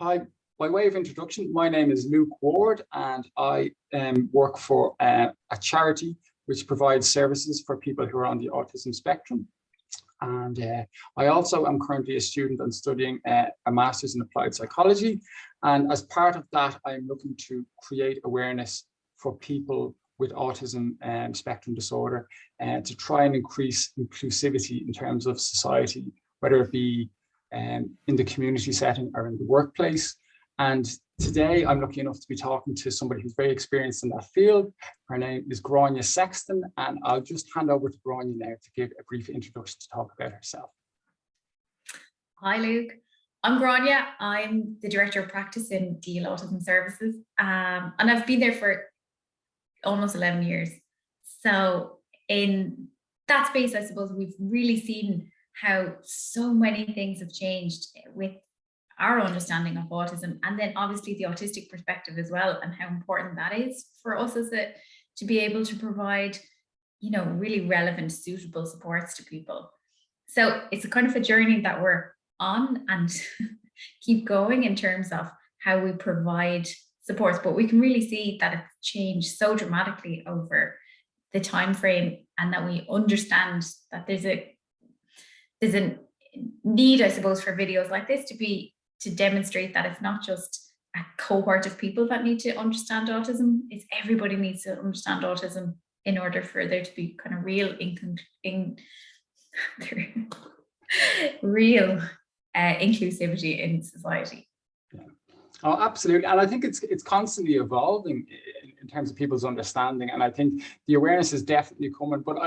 Hi, by way of introduction, my name is Luke Ward and I work for a charity which provides services for people who are on the autism spectrum. And I also am currently a student and studying a master's in applied psychology. And as part of that, I'm looking to create awareness for people with autism spectrum disorder to try and increase inclusivity in terms of society, whether it be in the community setting or in the workplace. And today I'm lucky enough to be talking to somebody who's very experienced in that field. Her name is Grainne Sexton, and I'll just hand over to Grainne now to give a brief introduction to talk about herself. Hi Luke, I'm Grainne. I'm the Director of Practice in Gheel Autism Services, and I've been there for almost 11 years. So in that space, I suppose we've really seen how so many things have changed with our understanding of autism, and then obviously the autistic perspective as well, and how important that is for us as to be able to provide, really relevant, suitable supports to people. So it's a kind of a journey that we're on and keep going in terms of how we provide supports, but we can really see that it's changed so dramatically over the time frame, and that we understand that there's a need, I suppose, for videos like this to demonstrate that it's not just a cohort of people that need to understand autism. It's everybody needs to understand autism in order for there to be kind of real inclusivity in society. Yeah. Oh, absolutely. And I think it's constantly evolving in terms of people's understanding. And I think the awareness is definitely coming. But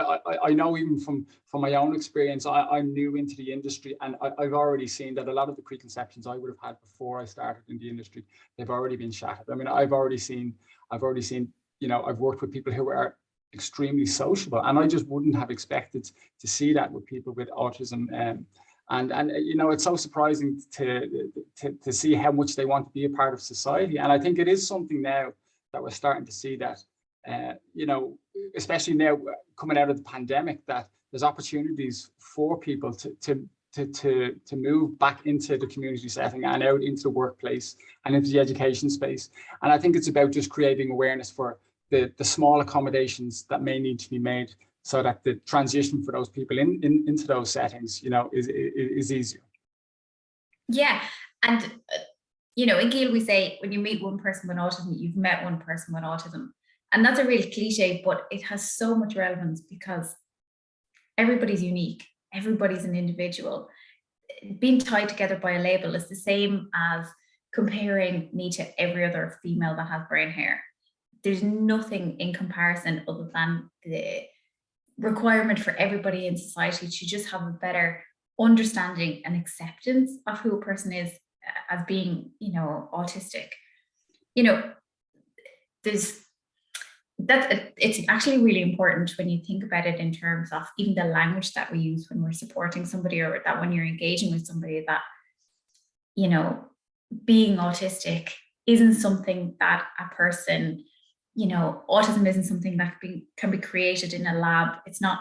I know even from my own experience, I'm new into the industry, and I've already seen that a lot of the preconceptions I would have had before I started in the industry, they've already been shattered. I mean, I've worked with people who are extremely sociable, and I just wouldn't have expected to see that with people with autism. And it's so surprising to see how much they want to be a part of society. And I think it is something now that we're starting to see that, especially now coming out of the pandemic, that there's opportunities for people to move back into the community setting and out into the workplace and into the education space. And I think it's about just creating awareness for the small accommodations that may need to be made, so that the transition for those people into those settings, is easier. Yeah, and in Gheel we say when you meet one person with autism, you've met one person with autism, and that's a real cliche, but it has so much relevance because everybody's unique, everybody's an individual. Being tied together by a label is the same as comparing me to every other female that has brown hair. There's nothing in comparison other than the requirement for everybody in society to just have a better understanding and acceptance of who a person is as being, autistic. It's actually really important when you think about it in terms of even the language that we use when we're supporting somebody, or that when you're engaging with somebody, that, being autistic isn't something that a person, autism isn't something that can be created in a lab. It's not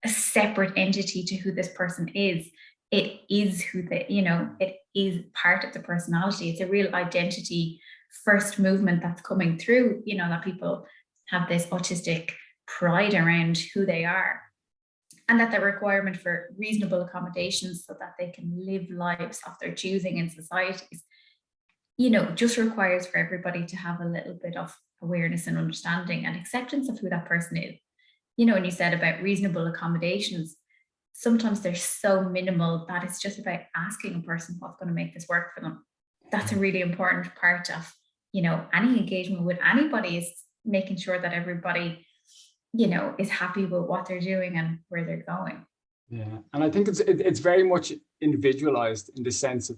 a separate entity to who this person is. It is it is part of the personality. It's a real identity first movement that's coming through, that people have this autistic pride around who they are, and that the requirement for reasonable accommodations so that they can live lives of their choosing in societies, just requires for everybody to have a little bit of awareness and understanding and acceptance of who that person is. When you said about reasonable accommodations, sometimes they're so minimal that it's just about asking a person what's going to make this work for them. That's a really important part of, any engagement with anybody, is making sure that everybody, is happy with what they're doing and where they're going. Yeah, and I think it's very much individualized in the sense of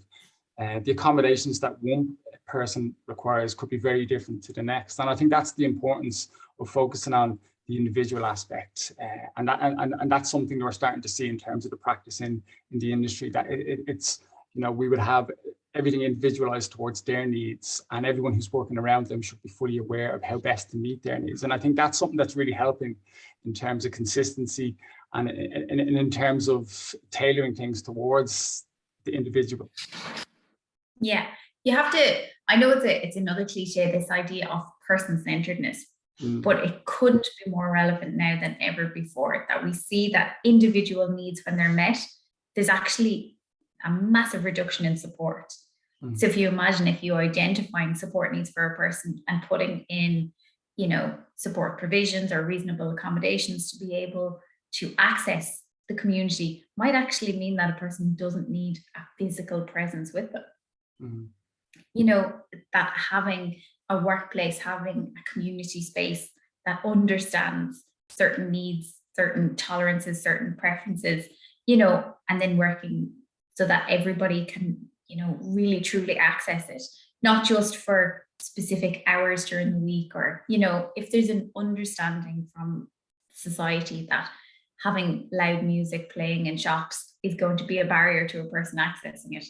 the accommodations that one person requires could be very different to the next. And I think that's the importance of focusing on the individual aspect. And that's something that we're starting to see in terms of the practice in the industry, that it's, we would have everything individualized towards their needs, and everyone who's working around them should be fully aware of how best to meet their needs. And I think that's something that's really helping in terms of consistency and in terms of tailoring things towards the individual. Yeah, You have to, I know it's another cliche, this idea of person-centeredness, but it couldn't be more relevant now than ever before, that we see that individual needs, when they're met, there's actually a massive reduction in support. So if you imagine, if you identifying support needs for a person and putting in, you know, support provisions or reasonable accommodations to be able to access the community, might actually mean that a person doesn't need a physical presence with them. You know, that having a workplace, having a community space that understands certain needs, certain tolerances, certain preferences, you know, and then working so that everybody can, you know, really truly access it, not just for specific hours during the week, or, you know, if there's an understanding from society that having loud music playing in shops is going to be a barrier to a person accessing it,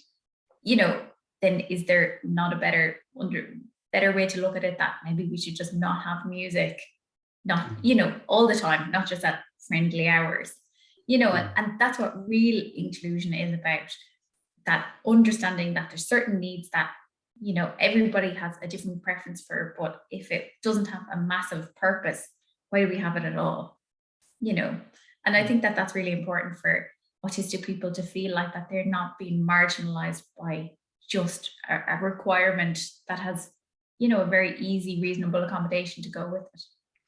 you know, then is there not a better way to look at it, that maybe we should just not have music, not, you know, all the time, not just at friendly hours, you know, and that's what real inclusion is about, that understanding that there's certain needs that, you know, everybody has a different preference for, but if it doesn't have a massive purpose, why do we have it at all, you know? And I think that that's really important for autistic people to feel like that they're not being marginalized by just a requirement that has, you know, a very easy, reasonable accommodation to go with it.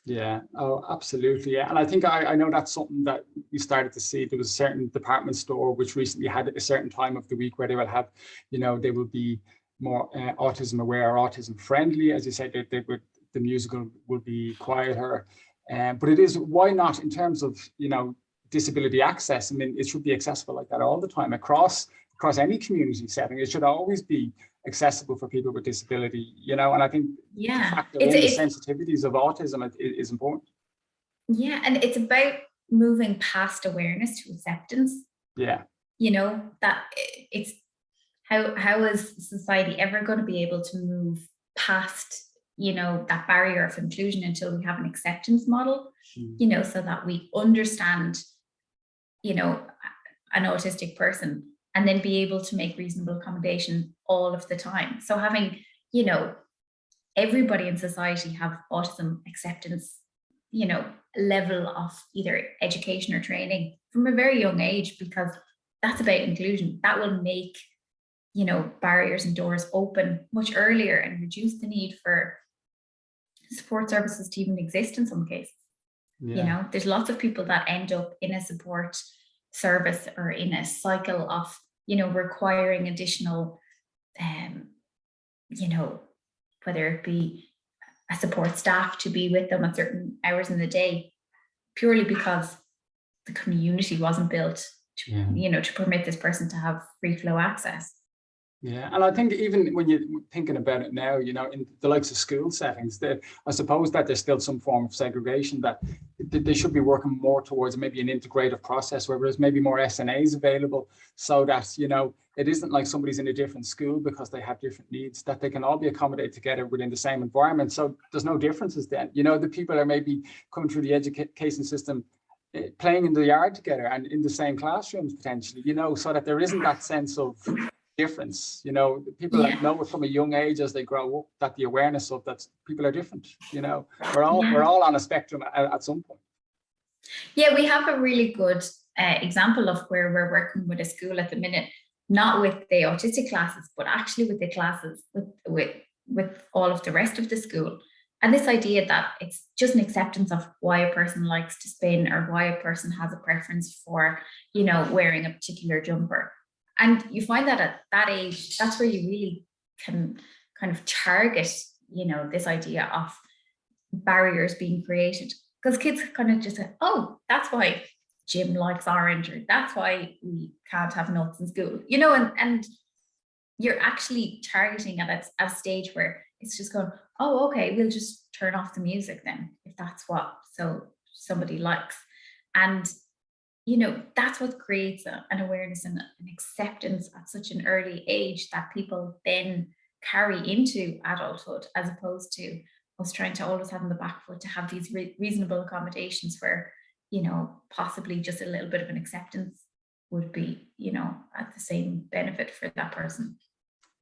Yeah, oh, absolutely. Yeah. And I think I know that's something that you started to see. There was a certain department store which recently had a certain time of the week where they will have, you know, they will be more autism aware or autism friendly. As you said, the musical will be quieter. But it is, why not in terms of, you know, disability access? I mean, it should be accessible like that all the time across any community setting. It should always be accessible for people with disability, you know, and I think to factor in the sensitivities of autism is important. Yeah, and it's about moving past awareness to acceptance. Yeah. You know, that it's how is society ever going to be able to move past, you know, that barrier of inclusion until we have an acceptance model, you know, so that we understand, you know, an autistic person, and then be able to make reasonable accommodation all of the time. So having, you know, everybody in society have autism acceptance, you know, level of either education or training from a very young age, because that's about inclusion. That will make, you know, barriers and doors open much earlier and reduce the need for support services to even exist in some cases. Yeah. You know, there's lots of people that end up in a support service or in a cycle of, you know, requiring additional, you know, whether it be a support staff to be with them at certain hours in the day, purely because the community wasn't built to, you know, to permit this person to have free flow access. Yeah, and I think even when you're thinking about it now, you know, in the likes of school settings, that I suppose that there's still some form of segregation, that they should be working more towards maybe an integrative process where there's maybe more SNAs available, so that, you know, it isn't like somebody's in a different school because they have different needs, that they can all be accommodated together within the same environment. So there's no differences then. You know, the people are maybe coming through the education system playing in the yard together and in the same classrooms potentially, you know, so that there isn't that sense of difference. You know, people know it from a young age as they grow up, that the awareness of that people are different. You know, we're all on a spectrum at some point. Yeah, we have a really good example of where we're working with a school at the minute, not with the autistic classes, but actually with the classes with all of the rest of the school. And this idea that it's just an acceptance of why a person likes to spin, or why a person has a preference for, you know, wearing a particular jumper. And you find that at that age, that's where you really can kind of target, you know, this idea of barriers being created. Because kids kind of just say, oh, that's why Jim likes orange, or that's why we can't have nuts in school, you know, and you're actually targeting at a stage where it's just going, oh, okay, we'll just turn off the music then, if that's what somebody likes. And you know, that's what creates an awareness and an acceptance at such an early age that people then carry into adulthood, as opposed to us trying to always have in the back foot to have these reasonable accommodations where, you know, possibly just a little bit of an acceptance would be, you know, at the same benefit for that person.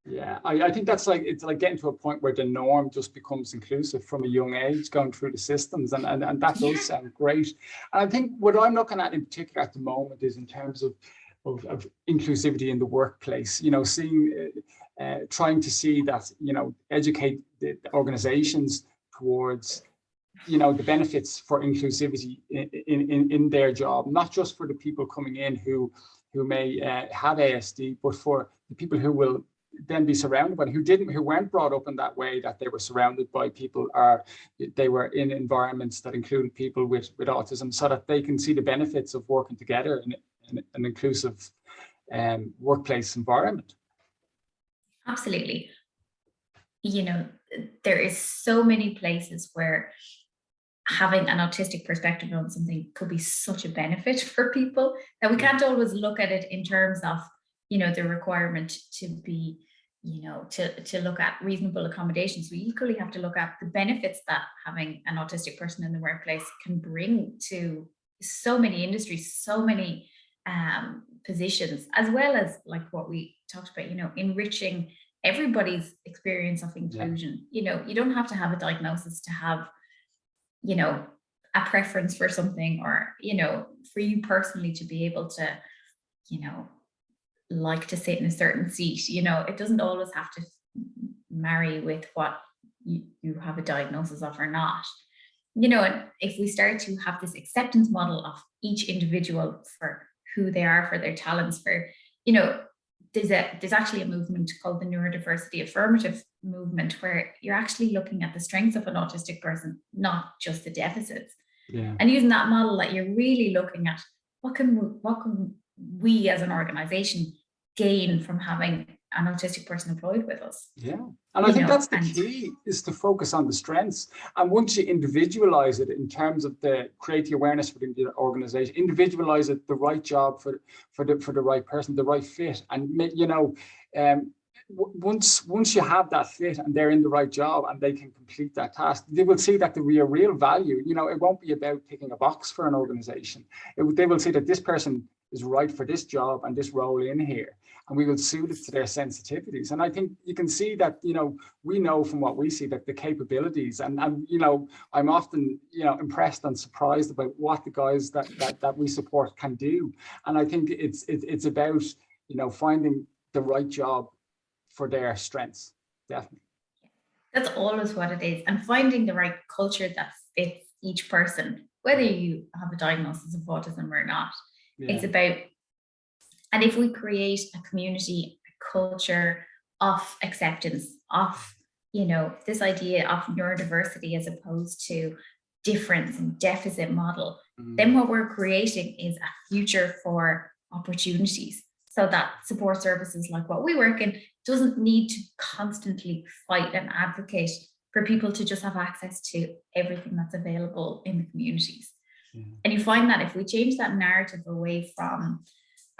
Yeah, I think that's like, it's like getting to a point where the norm just becomes inclusive from a young age, going through the systems, and that does sound great. And I think what I'm looking at in particular at the moment is in terms of inclusivity in the workplace, you know, seeing, trying to see that, you know, educate the organizations towards, you know, the benefits for inclusivity in their job, not just for the people coming in who may have ASD, but for the people who will then be surrounded by, who weren't brought up in that way, that they were surrounded by people, or they were in environments that included people with autism, so that they can see the benefits of working together in an inclusive workplace environment. Absolutely. You know, there is so many places where having an autistic perspective on something could be such a benefit for people that we can't always look at it in terms of, you know, the requirement to be, you know, to look at reasonable accommodations. We equally have to look at the benefits that having an autistic person in the workplace can bring to so many industries, so many positions, as well as like what we talked about, you know, enriching everybody's experience of inclusion. You know, you don't have to have a diagnosis to have, you know, a preference for something, or, you know, for you personally to be able to, you know, like to sit in a certain seat. You know, it doesn't always have to marry with what you have a diagnosis of or not. You know, and if we start to have this acceptance model of each individual for who they are, for their talents, for, you know, there's actually a movement called the neurodiversity affirmative movement, where you're actually looking at the strengths of an autistic person, not just the deficits. Yeah. And using that model, that you're really looking at what can we as an organization gain from having an autistic person employed with us. Yeah, and I think that's the key, is to focus on the strengths. And once you individualize it in terms of create the awareness within the organization, individualize it, the right job for the right person, the right fit, and you know, once you have that fit and they're in the right job and they can complete that task, they will see that there will be a real value. You know, it won't be about ticking a box for an organization. They will see that this person is right for this job and this role in here, and we will suit it to their sensitivities. And I think you can see that, you know, we know from what we see that the capabilities, and you know, I'm often, you know, impressed and surprised about what the guys that we support can do. And I think it's about, you know, finding the right job for their strengths. Definitely. That's always what it is. And finding the right culture that fits each person, whether you have a diagnosis of autism or not. Yeah. It's about, and if we create a community, a culture of acceptance, of, you know, this idea of neurodiversity as opposed to difference and deficit model, then what we're creating is a future for opportunities, so that support services like what we work in doesn't need to constantly fight and advocate for people to just have access to everything that's available in the communities. And you find that if we change that narrative away from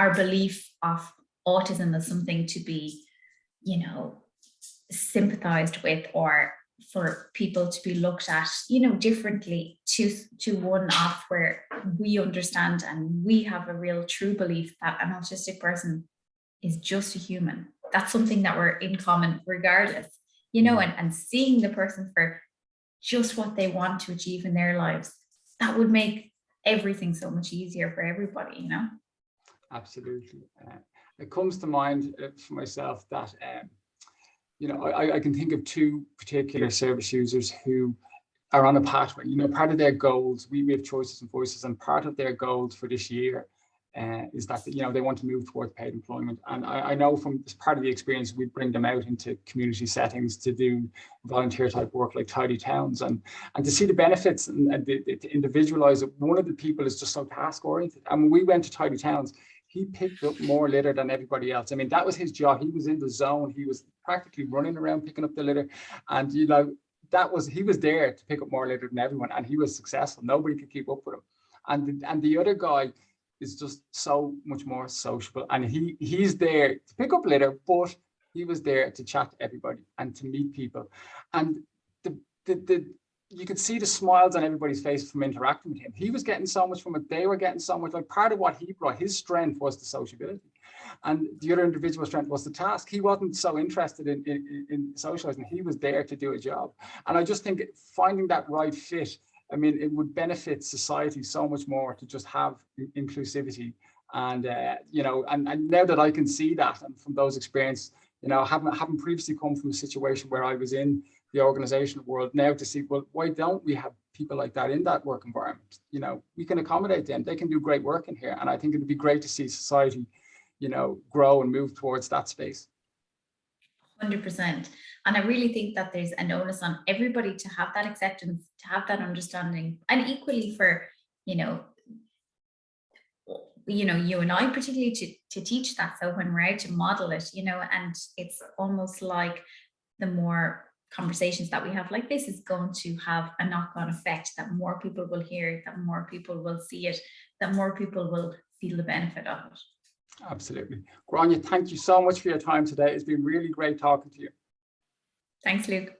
our belief of autism as something to be, you know, sympathized with, or for people to be looked at, you know, differently, to one off where we understand and we have a real true belief that an autistic person is just a human. That's something that we're in common regardless, you know, and seeing the person for just what they want to achieve in their lives, that would make everything so much easier for everybody, you know? Absolutely. It comes to mind for myself that, you know, I can think of two particular service users who are on a pathway. You know, part of their goals, we have choices and voices, and part of their goals for this year is that, you know, they want to move towards paid employment. And I know from this part of the experience, we bring them out into community settings to do volunteer type work like tidy towns, and to see the benefits and to individualize it. One of the people is just so task oriented, and when we went to tidy towns, he picked up more litter than everybody else. I mean, that was his job. He was in the zone. He was practically running around picking up the litter, and, you know, he was there to pick up more litter than everyone, and he was successful. Nobody could keep up with him. And the other guy is just so much more sociable, and he's there to pick up litter, but he was there to chat to everybody and to meet people. And you could see the smiles on everybody's face from interacting with him. He was getting so much from it. They were getting so much. Like, part of what he brought, his strength was the sociability. And the other individual strength was the task. He wasn't so interested in socializing. He was there to do a job. And I just think finding that right fit, I mean, it would benefit society so much more to just have inclusivity. And, you know, and now that I can see that, and from those experiences, you know, having previously come from a situation where I was in the organizational world, now to see, well, why don't we have people like that in that work environment? You know, we can accommodate them. They can do great work in here. And I think it'd be great to see society, you know, grow and move towards that space. 100%. And I really think that there's an onus on everybody to have that acceptance, to have that understanding, and equally for, you know, you and I particularly to teach that. So when we're out to model it, you know, and it's almost like the more conversations that we have like this is going to have a knock-on effect, that more people will hear it, that more people will see it, that more people will feel the benefit of it. Absolutely. Grainne, thank you so much for your time today. It's been really great talking to you. Thanks, Luke.